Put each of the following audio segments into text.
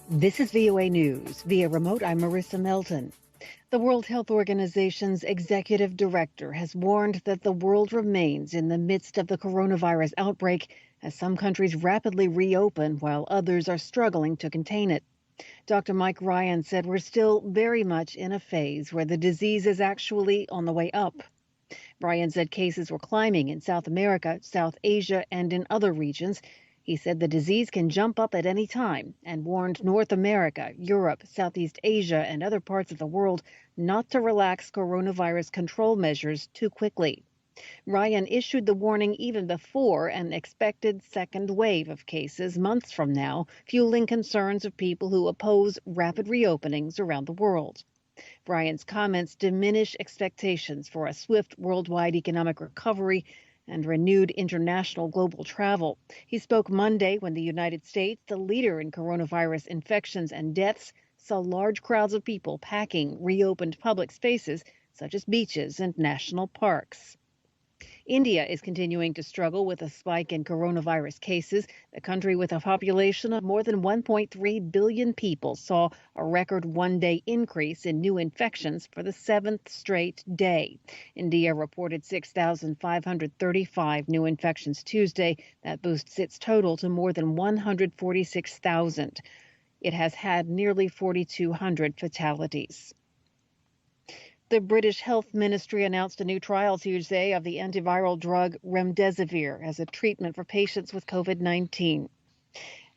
This is VOA News. Via remote, I'm Marissa Melton. The World Health Organization's executive director has warned that the world remains in the midst of the coronavirus outbreak as some countries rapidly reopen while others are struggling to contain it. Dr. Mike Ryan said we're still very much in a phase where the disease is actually on the way up. Ryan said cases were climbing in South America, South Asia, and in other regions. He said the disease can jump up at any time and warned North America, Europe, Southeast Asia, and other parts of the world not to relax coronavirus control measures too quickly. Ryan issued the warning even before an expected second wave of cases months from now, fueling concerns of people who oppose rapid reopenings around the world. Ryan's comments diminish expectations for a swift worldwide economic recovery and renewed international global travel. He spoke Monday when the United States, the leader in coronavirus infections and deaths, saw large crowds of people packing reopened public spaces such as beaches and national parks. India is continuing to struggle with a spike in coronavirus cases. The country, with a population of more than 1.3 billion people, saw a record one-day increase in new infections for the seventh straight day. India reported 6,535 new infections Tuesday. That boosts its total to more than 146,000. It has had nearly 4,200 fatalities. The British Health Ministry announced a new trial Tuesday of the antiviral drug remdesivir as a treatment for patients with COVID-19.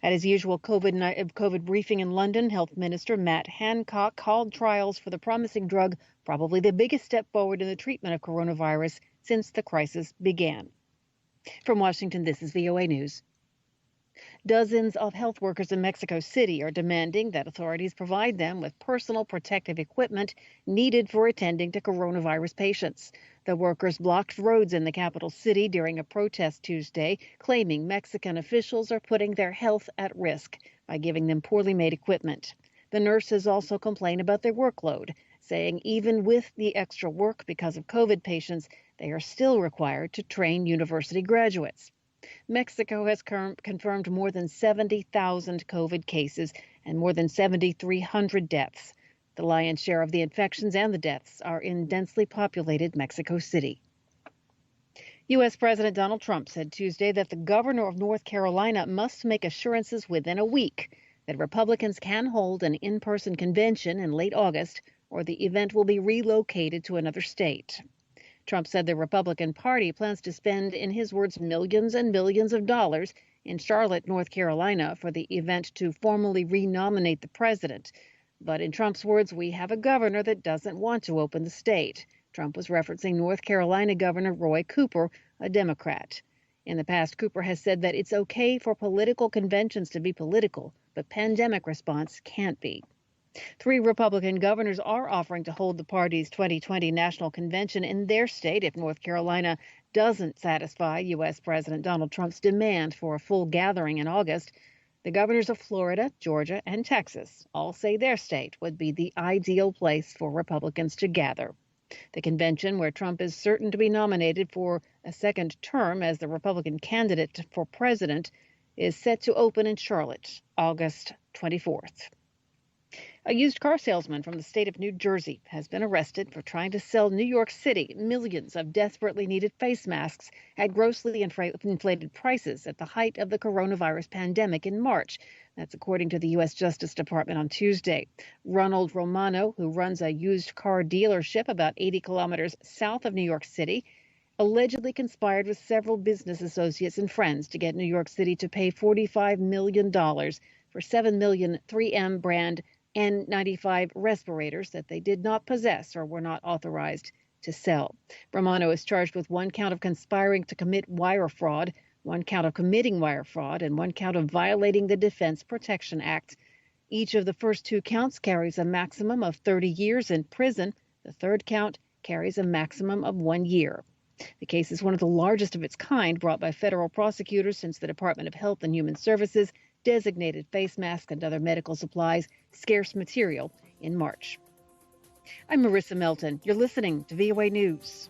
At his usual COVID briefing in London, Health Minister Matt Hancock called trials for the promising drug probably the biggest step forward in the treatment of coronavirus since the crisis began. From Washington, this is VOA News. Dozens of health workers in Mexico City are demanding that authorities provide them with personal protective equipment needed for attending to coronavirus patients. The workers blocked roads in the capital city during a protest Tuesday, claiming Mexican officials are putting their health at risk by giving them poorly made equipment. The nurses also complain about their workload, saying even with the extra work because of COVID patients, they are still required to train university graduates. Mexico has confirmed more than 70,000 COVID cases and more than 7,300 deaths. The lion's share of the infections and the deaths are in densely populated Mexico City. U.S. President Donald Trump said Tuesday that the governor of North Carolina must make assurances within a week that Republicans can hold an in-person convention in late August, or the event will be relocated to another state. Trump said the Republican Party plans to spend, in his words, millions and millions of dollars in Charlotte, North Carolina, for the event to formally renominate the president. But in Trump's words, we have a governor that doesn't want to open the state. Trump was referencing North Carolina Governor Roy Cooper, a Democrat. In the past, Cooper has said that it's okay for political conventions to be political, but pandemic response can't be. 3 Republican governors are offering to hold the party's 2020 national convention in their state if North Carolina doesn't satisfy U.S. President Donald Trump's demand for a full gathering in August. The governors of Florida, Georgia, and Texas all say their state would be the ideal place for Republicans to gather. The convention, where Trump is certain to be nominated for a second term as the Republican candidate for president, is set to open in Charlotte, August 24th. A used car salesman from the state of New Jersey has been arrested for trying to sell New York City millions of desperately needed face masks at grossly inflated prices at the height of the coronavirus pandemic in March. That's according to the U.S. Justice Department on Tuesday. Ronald Romano, who runs a used car dealership about 80 kilometers south of New York City, allegedly conspired with several business associates and friends to get New York City to pay $45 million for 7 million 3M brand N95 respirators that they did not possess or were not authorized to sell. Romano is charged with 1 count of conspiring to commit wire fraud, 1 count of committing wire fraud, and 1 count of violating the Defense Protection Act. Each of the first 2 counts carries a maximum of 30 years in prison. The third count carries a maximum of 1 year. The case is one of the largest of its kind brought by federal prosecutors since the Department of Health and Human Services designated face masks and other medical supplies scarce material in March. I'm Marissa Melton. You're listening to VOA News.